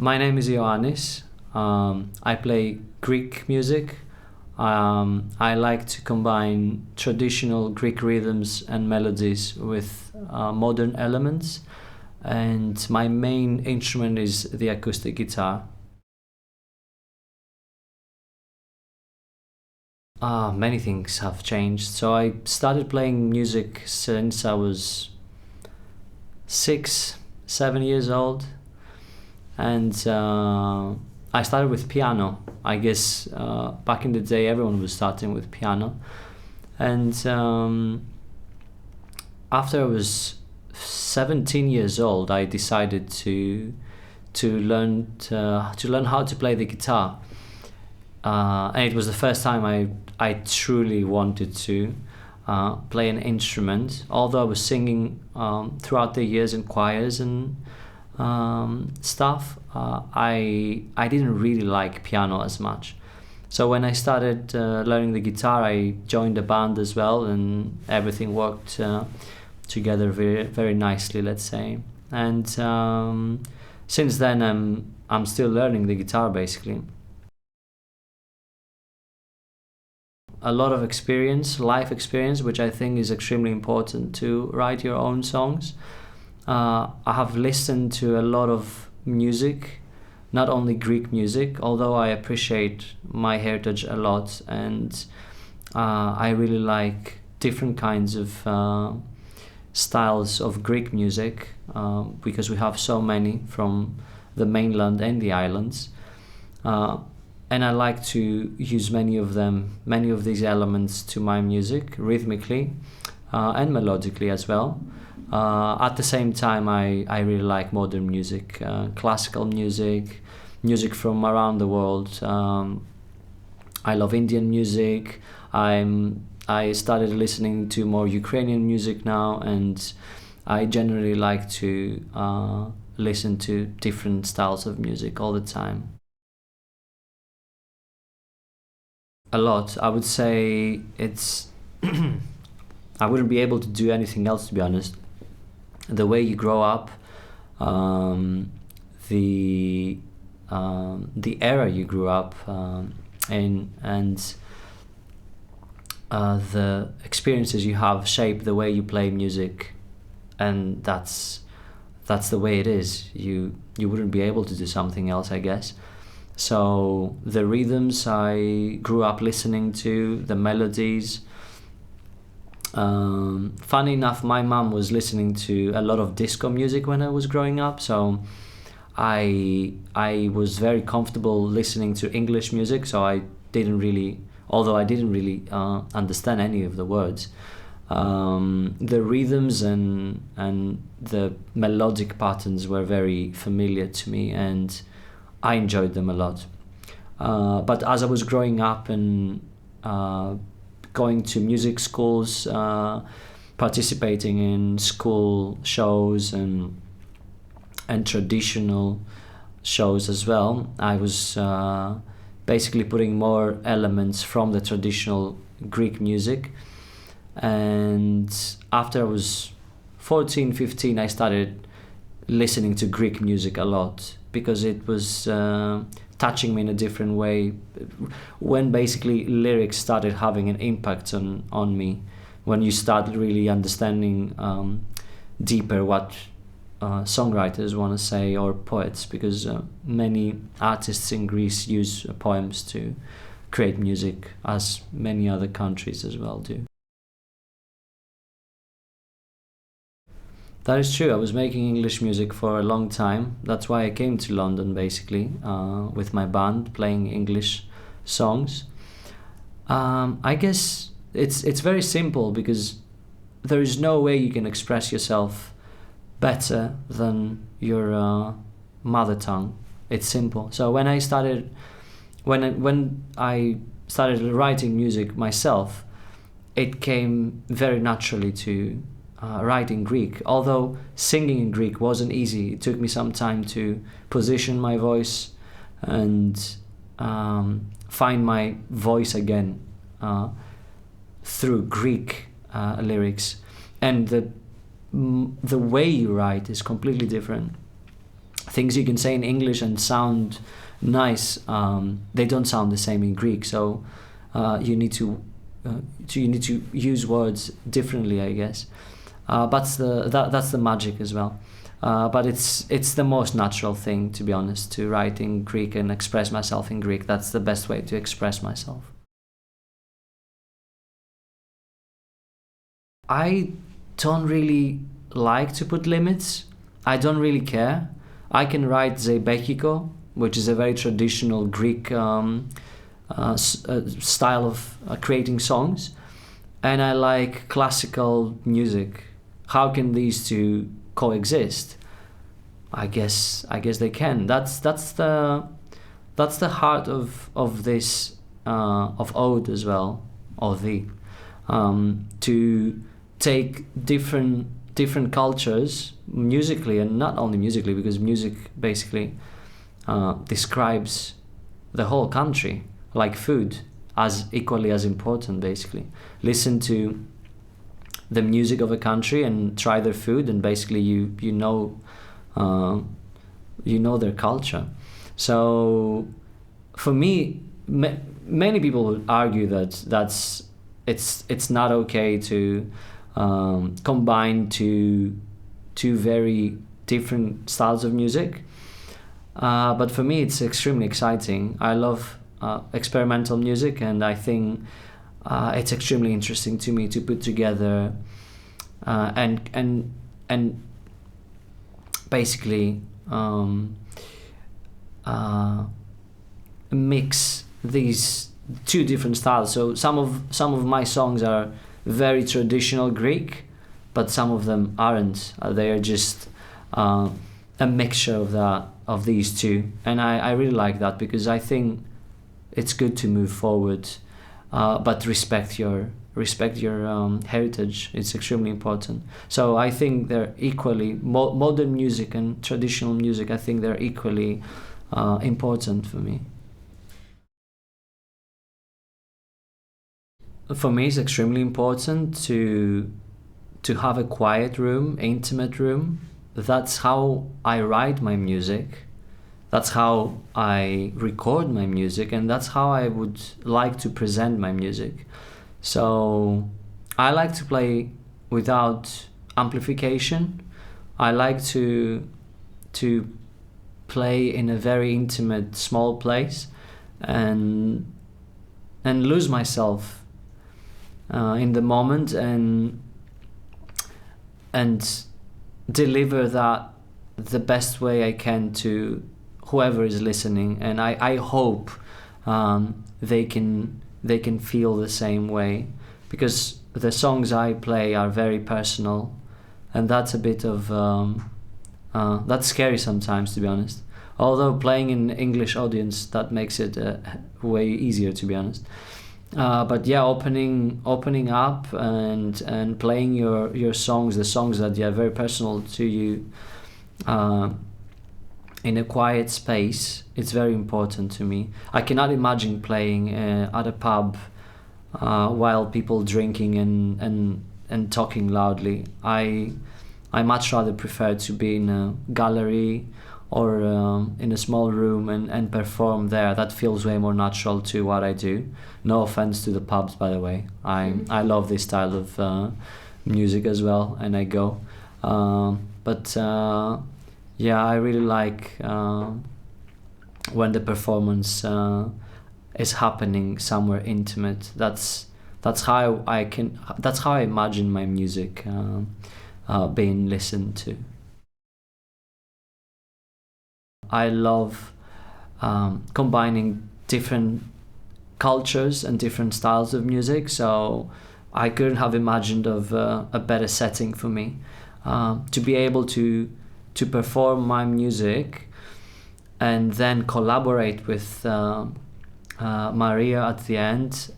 My name is Ioannis. I play Greek music. I like to combine traditional Greek rhythms and melodies with modern elements, and my main instrument is the acoustic guitar. Many things have changed. So I started playing music since I was 6, 7 years old, and I started with piano. I guess back in the day everyone was starting with piano, and after I was 17 years old, I decided to learn how to play the guitar, and it was the first time I truly wanted to play an instrument. Although I was singing throughout the years in choirs and stuff, I didn't really like piano as much. So when I started learning the guitar, I joined a band as well, and everything worked together very, very nicely, let's say. And since then, I'm still learning the guitar, basically. A lot of experience, life experience, which I think is extremely important to write your own songs. I have listened to a lot of music, not only Greek music, although I appreciate my heritage a lot, and I really like different kinds of styles of Greek music, because we have so many from the mainland and the islands. And I like to use many of these elements to my music, rhythmically and melodically as well. At the same time, I really like modern music, classical music, music from around the world. I love Indian music. I started listening to more Ukrainian music now, and I generally like to listen to different styles of music all the time. A lot. I would say it's I wouldn't be able to do anything else, to be honest. The way you grow up, the era you grew up in, and the experiences you have shape the way you play music, and that's the way it is. You wouldn't be able to do something else, I guess. So the rhythms I grew up listening to, the melodies. Funny enough, my mom was listening to a lot of disco music when I was growing up, so I was very comfortable listening to English music. So I didn't really understand any of the words. The rhythms and the melodic patterns were very familiar to me, and I enjoyed them a lot. But as I was growing up and going to music schools, participating in school shows and traditional shows as well, I was basically putting more elements from the traditional Greek music. And after I was 14, 15, I started listening to Greek music a lot, because it was touching me in a different way, when basically lyrics started having an impact on me, when you start really understanding deeper what songwriters want to say, or poets, because many artists in Greece use poems to create music, as many other countries as well do. That is true. I was making English music for a long time. That's why I came to London, basically, with my band, playing English songs. I guess it's very simple, because there is no way you can express yourself better than your mother tongue. It's simple. So when I started writing music myself, it came very naturally to write in Greek, although singing in Greek wasn't easy. It took me some time to position my voice and find my voice again through Greek lyrics. And the way you write is completely different. things you can say in English and sound nice, they don't sound the same in Greek. So you need to use words differently, I guess. That's the magic as well. But it's the most natural thing, to be honest, to write in Greek and express myself in Greek. That's the best way to express myself. I don't really like to put limits. I don't really care. I can write Zeibekiko, which is a very traditional Greek style of creating songs, and I like classical music. How can these two coexist? I guess they can. That's the heart of this of ODE as well, ODE, to take different cultures musically, and not only musically, because music basically describes the whole country, like food, as equally as important. Basically, listen to the music of a country and try their food, and basically you know their culture. So for me, many people would argue that it's not okay to combine two very different styles of music. But for me, it's extremely exciting. I love experimental music, and I think it's extremely interesting to me to put together and basically mix these two different styles. So some of my songs are very traditional Greek, but some of them aren't. They are just a mixture of these two, and I really like that, because I think it's good to move forward, but respect your heritage. It's extremely important. So I think they're equally modern music and traditional music. I think they're equally important for me. For me, it's extremely important to have a quiet room, intimate room. That's how I write my music. That's how I record my music, and that's how I would like to present my music. So I like to play without amplification. I like to play in a very intimate, small place, and lose myself in the moment, and deliver that the best way I can to whoever is listening. And I hope they can feel the same way, because the songs I play are very personal, and that's a bit of that's scary sometimes, to be honest. Although playing in English audience, that makes it way easier, to be honest. But yeah, opening up and playing your songs, the songs that are very personal to you, in a quiet space, it's very important to me. I cannot imagine playing at a pub while people drinking and talking loudly. I much rather prefer to be in a gallery or in a small room and perform there. That feels way more natural to what I do. No offense to the pubs, by the way. I love this style of music as well, and I go. But yeah, I really like when the performance is happening somewhere intimate. That's how I imagine my music being listened to. I love combining different cultures and different styles of music, so I couldn't have imagined of a better setting for me to be able to perform my music and then collaborate with Mariia at the end.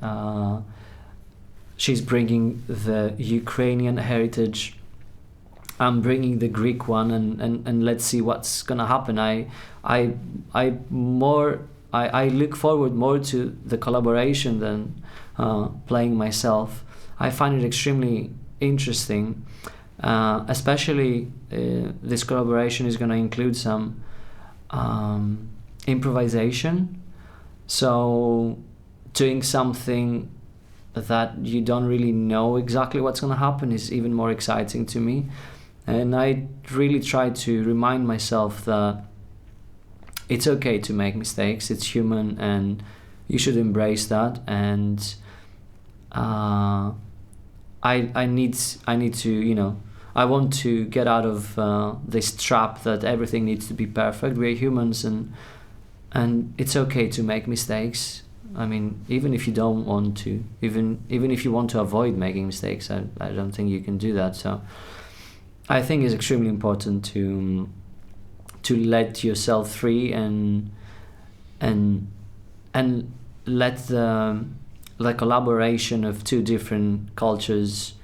She's bringing the Ukrainian heritage, I'm bringing the Greek one, and let's see what's gonna happen. I look forward more to the collaboration than playing myself. I find it extremely interesting, especially this collaboration is gonna include some improvisation. So doing something that you don't really know exactly what's going to happen is even more exciting to me. And I really try to remind myself that it's okay to make mistakes, it's human, and you should embrace that. And I need to, you know, I want to get out of this trap that everything needs to be perfect. We're humans, and it's okay to make mistakes. I mean, even if you don't want to, even if you want to avoid making mistakes, I don't think you can do that. So I think it's extremely important to let yourself free and let the collaboration of two different cultures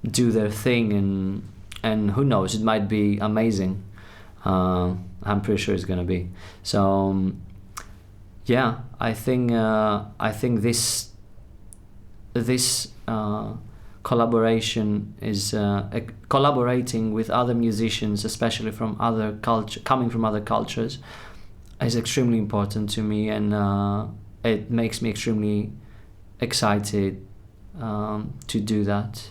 do their thing, and who knows, it might be amazing. I'm pretty sure it's gonna be. So yeah, I think this collaboration is collaborating with other musicians, especially from other coming from other cultures, is extremely important to me, and it makes me extremely excited to do that.